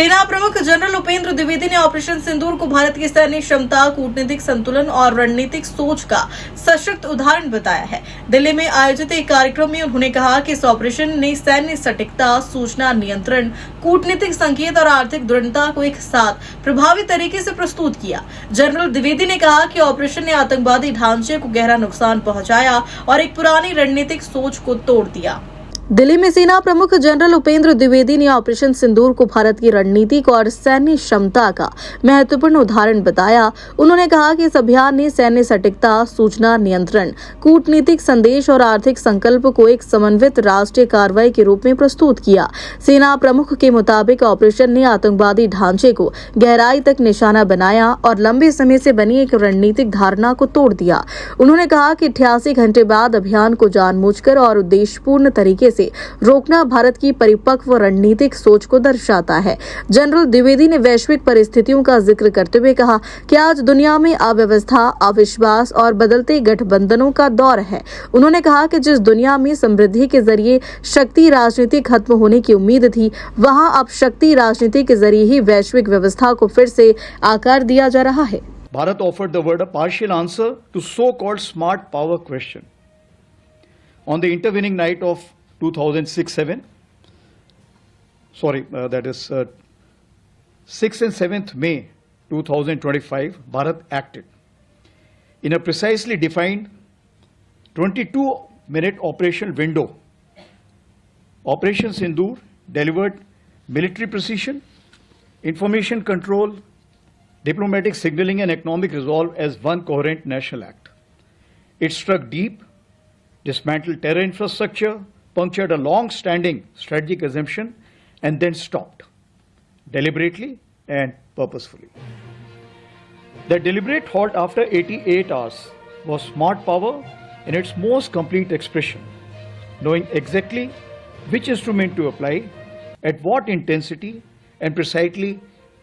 सेना प्रमुख जनरल उपेंद्र द्विवेदी ने ऑपरेशन सिंदूर को भारत की सैन्य क्षमता, कूटनीतिक संतुलन और रणनीतिक सोच का सशक्त उदाहरण बताया है। दिल्ली में आयोजित एक कार्यक्रम में उन्होंने कहा कि इस ऑपरेशन ने सैन्य सटीकता, सूचना नियंत्रण, कूटनीतिक संकेत और आर्थिक दृढ़ता को एक साथ प्रभावी तरीके से प्रस्तुत किया। जनरल द्विवेदी ने कहा कि ऑपरेशन ने आतंकवादी ढांचे को गहरा नुकसान पहुंचाया और एक पुरानी रणनीतिक सोच को तोड़ दिया। दिल्ली में सेना प्रमुख जनरल उपेंद्र द्विवेदी ने ऑपरेशन सिंदूर को भारत की रणनीतिक और सैन्य क्षमता का महत्वपूर्ण उदाहरण बताया। उन्होंने कहा कि इस अभियान ने सैन्य सटीकता, सूचना नियंत्रण, कूटनीतिक संदेश और आर्थिक संकल्प को एक समन्वित राष्ट्रीय कार्रवाई के रूप में प्रस्तुत किया। सेना प्रमुख के मुताबिक ऑपरेशन ने आतंकवादी ढांचे को गहराई तक निशाना बनाया और लंबे समय से बनी एक रणनीतिक धारणा को तोड़ दिया। उन्होंने कहा कि 88 घंटे बाद अभियान को जानबूझकर और उद्देश्यपूर्ण तरीके से रोकना भारत की परिपक्व रणनीतिक सोच को दर्शाता है। जनरल द्विवेदी ने वैश्विक परिस्थितियों का जिक्र करते हुए कहा कि आज दुनिया में अव्यवस्था, अविश्वास और बदलते गठबंधनों का दौर है। उन्होंने कहा कि जिस दुनिया में समृद्धि के जरिए शक्ति राजनीति खत्म होने की उम्मीद थी, वहां अब शक्ति राजनीति के जरिए ही वैश्विक व्यवस्था को फिर से आकार दिया जा रहा है। Bharat offered the world a partial answer to so-called smart power question. On the intervening night of 2006-7, that is 6th and 7th May 2025, Bharat acted in a precisely defined 22-minute operational window. Operation Sindoor delivered military precision, information control, diplomatic signaling and economic resolve as one coherent national act. It struck deep, dismantled terror infrastructure, punctured a long-standing strategic assumption, and then stopped, deliberately and purposefully. The deliberate halt after 88 hours was smart power in its most complete expression, knowing exactly which instrument to apply, at what intensity, and precisely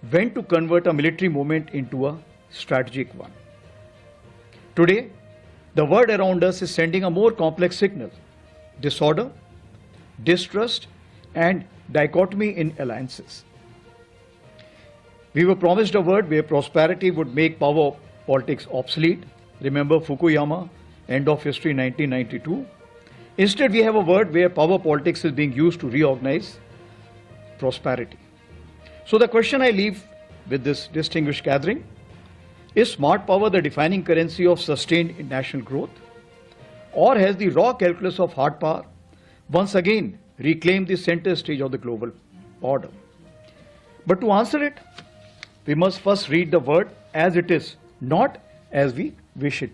when to convert a military movement into a strategic one. Today, the world around us is sending a more complex signal: disorder, distrust, and dichotomy in alliances. We were promised a world where prosperity would make power politics obsolete. Remember Fukuyama, end of history 1992. Instead, we have a world where power politics is being used to reorganize prosperity. So the question I leave with this distinguished gathering: is smart power the defining currency of sustained national growth? Or has the raw calculus of hard power once again reclaimed the center stage of the global order? But to answer it, we must first read the word as it is, not as we wish it.